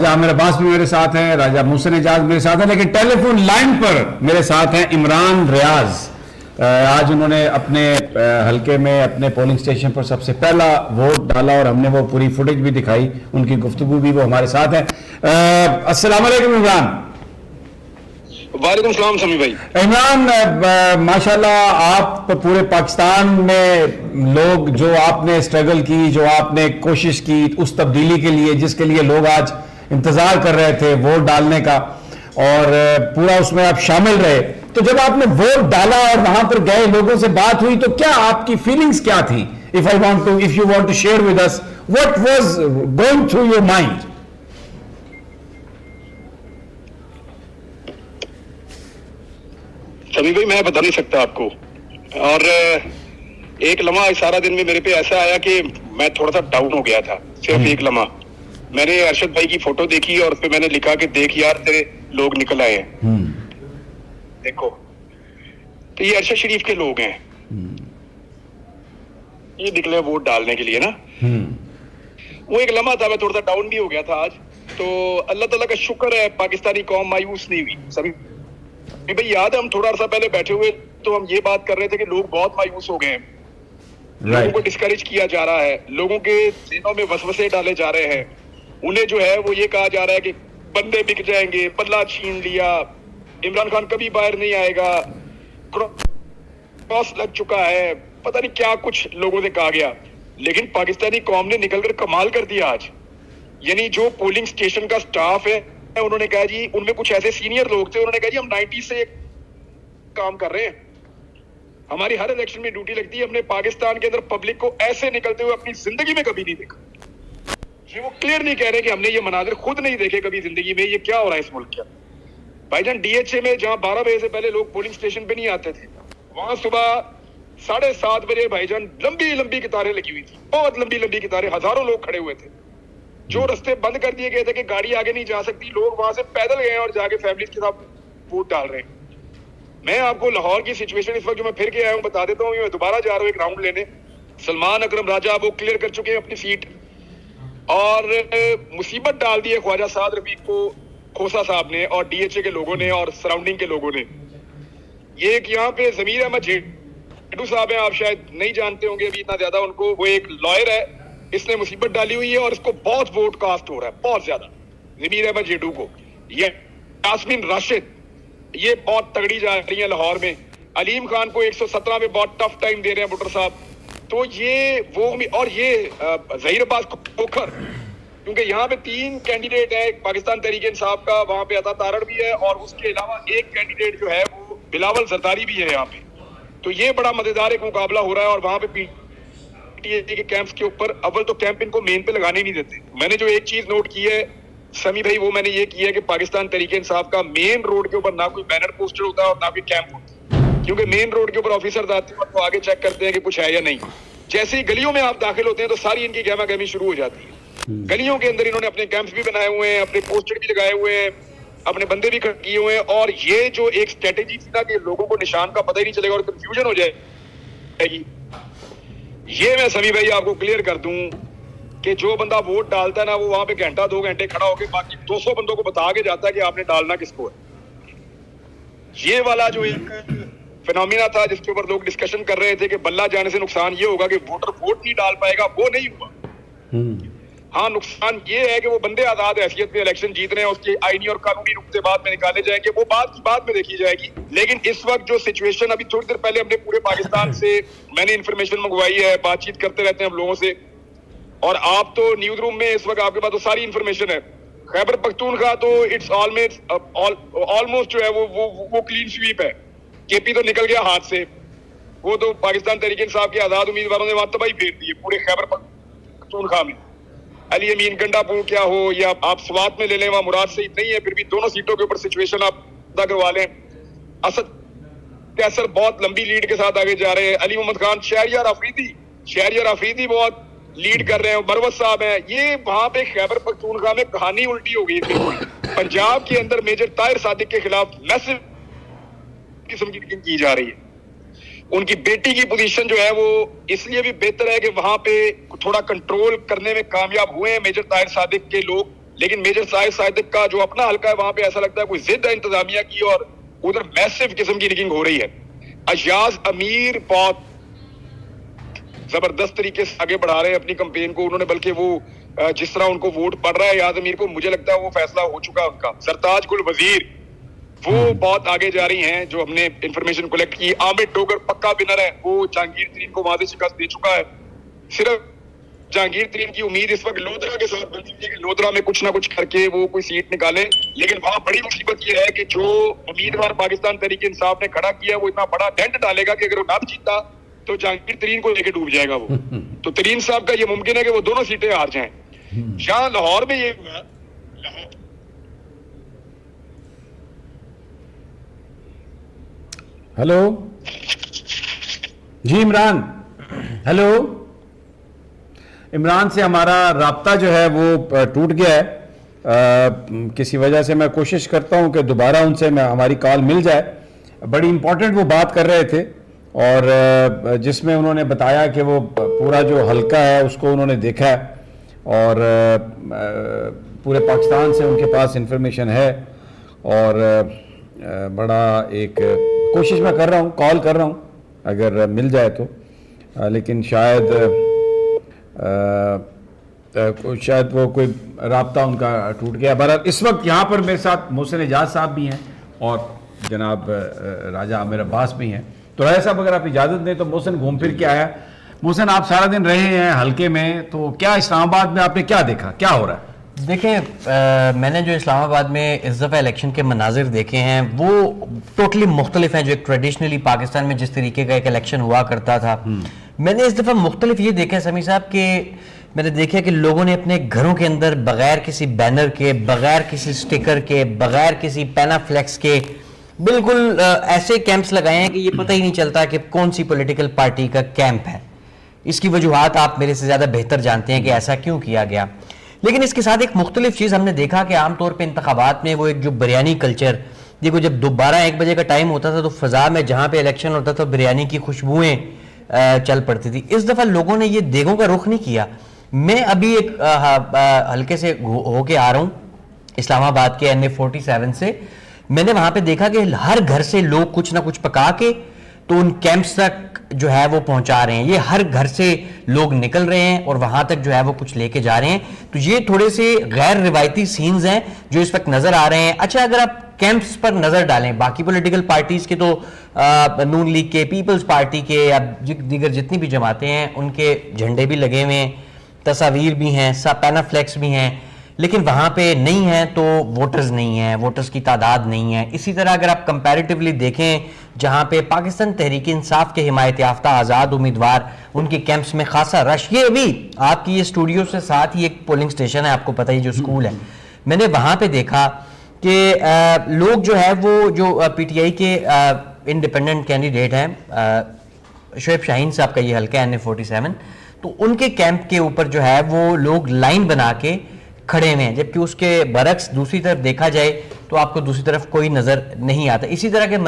राजा मेरे पास भी मेरे साथ हैं, राजा मोहसिन एजाज मेरे साथ हैं, लेकिन टेलीफोन लाइन पर मेरे साथ हैं इमरान रियाज। आज उन्होंने अपने हलके में अपने पोलिंग स्टेशन पर सबसे पहला वोट डाला और हमने वो पूरी फुटेज भी दिखाई, उनकी गुफ्तगू भी, वो हमारे साथ हैं। अस्सलाम वालेकुम इमरान। वालेकुम सलाम समी भाई। इमरान, माशाल्लाह आप पूरे पाकिस्तान में लोग, जो आपने स्ट्रगल की, जो आपने कोशिश की उस तब्दीली के लिए जिसके लिए लोग आज इंतजार कर रहे थे वोट डालने का, और पूरा उसमें आप शामिल रहे, तो जब आपने वोट डाला और वहां पर गए, लोगों से बात हुई, तो क्या आपकी फीलिंग्स क्या थी? If you want to share with us what was going through your mind? Sami भाई मैं बता नहीं सकता आपको, और एक लम्हा सारा दिन में मेरे पे ऐसा आया कि मैं थोड़ा सा डाउन हो गया था। सिर्फ एक लम्हा मैंने अरशद भाई की फोटो देखी और उस पर मैंने लिखा कि देख यार तेरे लोग निकल आए हैं। देखो तो ये अरशद शरीफ के लोग हैं, ये निकले वोट डालने के लिए ना। वो एक लम्हा था, मैं थोड़ा सा डाउन भी हो गया था आज। तो अल्लाह ताला का शुक्र है पाकिस्तानी कौम मायूस नहीं हुई। सभी भाई याद है हम थोड़ा सा पहले बैठे हुए तो हम ये बात कर रहे थे कि लोग बहुत मायूस हो गए हैं, लोगों को डिस्करेज किया जा रहा है, लोगों के दिलों में वसवसे डाले जा रहे हैं, उन्हें जो है वो ये कहा जा रहा है कि बंदे बिक जाएंगे, बल्ला छीन लिया, इमरान खान कभी बाहर नहीं आएगा, क्रॉस लग चुका है, पता नहीं क्या कुछ लोगों से कहा गया। लेकिन पाकिस्तानी कौम ने निकलकर कमाल कर दिया आज। यानी जो पोलिंग स्टेशन का स्टाफ है, उन्होंने कहा जी, उनमें कुछ ऐसे सीनियर लोग थे, उन्होंने कहा जी हम 90 से काम कर रहे हैं, हमारी हर इलेक्शन में ड्यूटी लगती है, हमने पाकिस्तान के अंदर पब्लिक को ऐसे निकलते हुए अपनी जिंदगी में कभी नहीं देखा। ये वो क्लियर नहीं कह रहे कि हमने ये मनाजिर खुद नहीं देखे कभी जिंदगी में, ये क्या हो रहा है इस मुल्क के अंदर। भाईजान डीएचए में जहां 12 बजे से पहले लोग पोलिंग स्टेशन पे नहीं आते थे, वहां सुबह 7:30 बजे भाईजान लंबी लंबी कितारें लगी हुई थी, बहुत लंबी लंबी कितारें, हजारों लोग खड़े हुए थे। जो रास्ते बंद कर दिए गए थे कि गाड़ी आगे नहीं जा सकती, लोग वहां से पैदल गए और जाके फैमिली के साथ वोट डाल रहे हैं। मैं आपको लाहौर की सिचुएशन इस वक्त जो मैं फिर के आया हूँ बता देता हूँ। मैं दोबारा जा रहा हूँ एक राउंड लेने। सलमान अकरम राजा वो क्लियर कर चुके हैं अपनी सीट, और मुसीबत डाल दी है ख्वाजा साद रफीक को खोसा साहब ने और डीएचए के लोगों ने और सराउंडिंग के लोगों ने। ये एक यहाँ पे जमीर अहमद जेडू साहब हैं, आप शायद नहीं जानते होंगे अभी इतना ज्यादा उनको, वो एक लॉयर है, इसने मुसीबत डाली हुई है और इसको बहुत वोट कास्ट हो रहा है, बहुत ज्यादा, जमीर अहमद जेडू को। ये यास्मीन राशिद ये बहुत तगड़ी जा रही है लाहौर में, अलीम खान को 117 में बहुत टफ टाइम दे रहे हैं बुटर साहब। तो ये वो, और ये जहीर अब्बास खोखर, क्योंकि यहाँ पे 3 कैंडिडेट है, पाकिस्तान तहरीक इंसाफ का, वहां पे अता तारड़ भी है, और उसके अलावा एक कैंडिडेट जो है वो बिलावल जरदारी भी है यहाँ पे। तो ये बड़ा मजेदार एक मुकाबला हो रहा है, और वहां पे पीटीए के कैंप्स के ऊपर अव्वल तो कैंप इनको मेन पे लगाने नहीं देते। मैंने जो एक चीज नोट की है समी भाई, वो मैंने ये किया है कि पाकिस्तान तहरीक इंसाफ का मेन रोड के ऊपर ना कोई बैनर पोस्टर होता है और ना कोई कैंप होता है, क्योंकि मेन रोड के ऊपर ऑफिसर आते हैं तो आगे चेक करते हैं कि कुछ है या नहीं। जैसे ही गलियों में आप दाखिल होते हैं तो सारी इनकी गहमा गहमी शुरू हो जाती है। गलियों के अंदर इन्होंने अपने कैंप्स भी बनाए हुए हैं, अपने पोस्टर भी लगाए हुए हैं, अपने बंदे भी खड़े किए हुए हैं, और ये जो एक स्ट्रेटेजी थी ना कि लोगों को निशान का पता ही नहीं चलेगा और कंफ्यूजन हो जाएगी, ये मैं सभी भाई आपको क्लियर कर दूं कि जो बंदा वोट डालता है ना, वो वहां पे घंटा 2 घंटे खड़ा होकर बाकी 200 बंदों को बता के जाता है कि आपने डालना किसको है। ये वाला जो एक फिनोमिना था जिसके ऊपर लोग डिस्कशन कर रहे थे कि बल्ला जाने से नुकसान ये होगा कि वोटर वोट नहीं डाल पाएगा, वो नहीं हुआ। हाँ, नुकसान ये है कि वो बंदे आजाद हैसियत में इलेक्शन जीत रहे हैं, उसके आईनी और कानूनी नुक्ते बाद में निकाले जाएंगे, वो बात की बाद में देखी जाएगी। लेकिन इस वक्त जो सिचुएशन, अभी थोड़ी देर पहले हमने पूरे पाकिस्तान से मैंने इन्फॉर्मेशन मंगवाई है, बातचीत करते रहते हैं हम लोगों से, और आप तो न्यूज रूम में इस वक्त आपके पास तो सारी इन्फॉर्मेशन है। खैबर पख्तूनख्वा तो इट्स ऑलमोस्ट जो है वो क्लीन स्वीप है। केपी तो निकल गया हाथ से, वो तो पाकिस्तान तहरीक इंसाफ के आजाद उम्मीदवारों ने वहां तबाही फेर दी है पूरे खैबर पख्तूनख्वा में। अली अमीन गंडापुर क्या हो या आप स्वात में ले लें, वहां मुराद से नहीं है, फिर भी दोनों सीटों के ऊपर सिचुएशन आप पता करवा लें। असद कैसर बहुत लंबी लीड के साथ आगे जा रहे हैं, अली मोहम्मद खान, शहरियार अफरीदी बहुत लीड कर रहे हैं, बरवत साहब हैं। ये वहां पे खैबर पख्तूनख्वा में कहानी उल्टी हो गई थी। पंजाब के अंदर मेजर ताहिर सादिक के खिलाफ मैसिव किस्म की जा रही है। उनकी बेटी की पोजीशन जो है वो इसलिए भी बेहतर है कि वहां पे थोड़ा कंट्रोल करने में कामयाब हुए हैं मेजर ताहिर सादिक के लोग, लेकिन मेजर साहिब सादिक का जो अपना हल्का है वहां पे ऐसा लगता है कोई जिद है इंतजामिया की और उधर मैसिव किस्म की रिगिंग हो रही है। अयाज अमीर बहुत जबरदस्त तरीके से आगे बढ़ा रहे हैं अपनी कंपेन को। उन्होंने बल्कि वो जिस तरह उनको वोट पड़ रहा है अयाज अमीर को, मुझे लगता है वो फैसला हो चुका है उनका। सरताज गुल वजीर वो बहुत आगे जा रही हैं, जो हमने इंफॉर्मेशन कलेक्ट की। आमिर डोगर पक्का विनर है, वो जहांगीर तरीन को वहां से शिकस्त दे चुका है। सिर्फ जहांगीर तरीन की उम्मीद इस वक्त लोधरा के साथ बनती है कि लोधरा में कुछ ना कुछ करके वो कोई सीट निकाले। लेकिन वहां बड़ी मुसीबत ये है कि जो उम्मीदवार पाकिस्तान तहरीक इंसाफ ने खड़ा किया वो इतना बड़ा डेंट डालेगा कि अगर वो ना जीता तो जहांगीर तरीन को लेके डूब जाएगा वो। तो तरीन साहब का ये मुमकिन है कि वो दोनों सीटें हार जाएं। यहाँ लाहौर में ये हुआ, हेलो जी इमरान, हेलो इमरान से हमारा राब्ता जो है वो टूट गया है। किसी वजह से मैं कोशिश करता हूं कि दोबारा उनसे हमारी कॉल मिल जाए। बड़ी इंपॉर्टेंट वो बात कर रहे थे और जिसमें उन्होंने बताया कि वो पूरा जो हल्का है उसको उन्होंने देखा है और पूरे पाकिस्तान से उनके पास इंफॉर्मेशन है और बड़ा एक कोशिश मैं कर रहा हूँ, कॉल कर रहा हूँ अगर मिल जाए तो, लेकिन शायद वो कोई राब्ता उनका टूट गया। बहरहाल इस वक्त यहाँ पर मेरे साथ मोहसिन एजाज साहब भी हैं और जनाब राजा आमिर अब्बास भी हैं। तो राजा साहब अगर आप इजाज़त दें तो मोहसिन घूम फिर के आया। मोहसिन आप सारा दिन रहे हैं हल्के में, तो क्या इस्लामाबाद में आपने क्या देखा, क्या हो रहा है? देखें, मैंने जो इस्लामाबाद में इस दफ़ा इलेक्शन के मनाजिर देखे हैं वो टोटली मुख्तलिफ हैं। जो एक ट्रेडिशनली पाकिस्तान में जिस तरीके का एक इलेक्शन हुआ करता था, मैंने इस दफ़ा मुख्तलिफ ये देखा है समी साहब कि मैंने देखा कि लोगों ने अपने घरों के अंदर बगैर किसी बैनर के, बगैर किसी स्टिकर के, बगैर किसी पैनाफ्लेक्स के बिल्कुल ऐसे कैंप्स लगाए हैं कि ये पता ही नहीं चलता कि कौन सी पॉलिटिकल पार्टी का कैंप है। इसकी वजूहात आप मेरे से ज़्यादा बेहतर जानते हैं कि ऐसा क्यों किया गया। लेकिन इसके साथ एक मुख्तलिफ चीज़ हमने देखा कि आमतौर पर इंतखाबात में वो एक जो बिरयानी कल्चर, देखो जब 12-1 बजे का टाइम होता था तो फ़ज़ा में जहाँ पे इलेक्शन होता था बिरयानी की खुशबुएँ चल पड़ती थी। इस दफ़ा लोगों ने ये देगों का रुख नहीं किया। मैं अभी एक हल्के से होके आ रहा हूँ इस्लामाबाद के NA 47 से। मैंने वहाँ पे देखा कि हर घर से लोग कुछ ना कुछ पका के तो उन कैंप्स तक जो है वो पहुंचा रहे हैं। ये हर घर से लोग निकल रहे हैं और वहां तक जो है वो कुछ लेके जा रहे हैं। तो ये थोड़े से गैर रिवायती सीन्स हैं जो इस वक्त नजर आ रहे हैं। अच्छा, अगर आप कैंप्स पर नजर डालें बाकी पॉलिटिकल पार्टीज के, तो नून लीग के, पीपल्स पार्टी के या दीगर जितनी भी जमातें हैं उनके झंडे भी लगे हुए हैं, तस्वीर भी हैं, पैनाफ्लेक्स भी हैं, लेकिन वहाँ पे नहीं है तो वोटर्स नहीं हैं, वोटर्स की तादाद नहीं है। इसी तरह अगर आप कंपैरेटिवली देखें जहाँ पे पाकिस्तान तहरीक इंसाफ के हिमायत याफ्ता आज़ाद उम्मीदवार, उनके कैंप्स में खासा रश। ये अभी आपकी ये स्टूडियो से साथ ही एक पोलिंग स्टेशन है, आपको पता ही जो स्कूल है, मैंने वहाँ पे देखा कि लोग जो है वो जो PTI के इंडिपेंडेंट कैंडिडेट हैं शोएब शाहीन साहब का ये हल्का NA 47, तो उनके कैंप के ऊपर जो है वो लोग लाइन बना के खड़े हुए हैं, जबकि उसके बरक्स दूसरी तरफ देखा जाए तो आपको दूसरी तरफ कोई नजर नहीं आता। इसी तरह के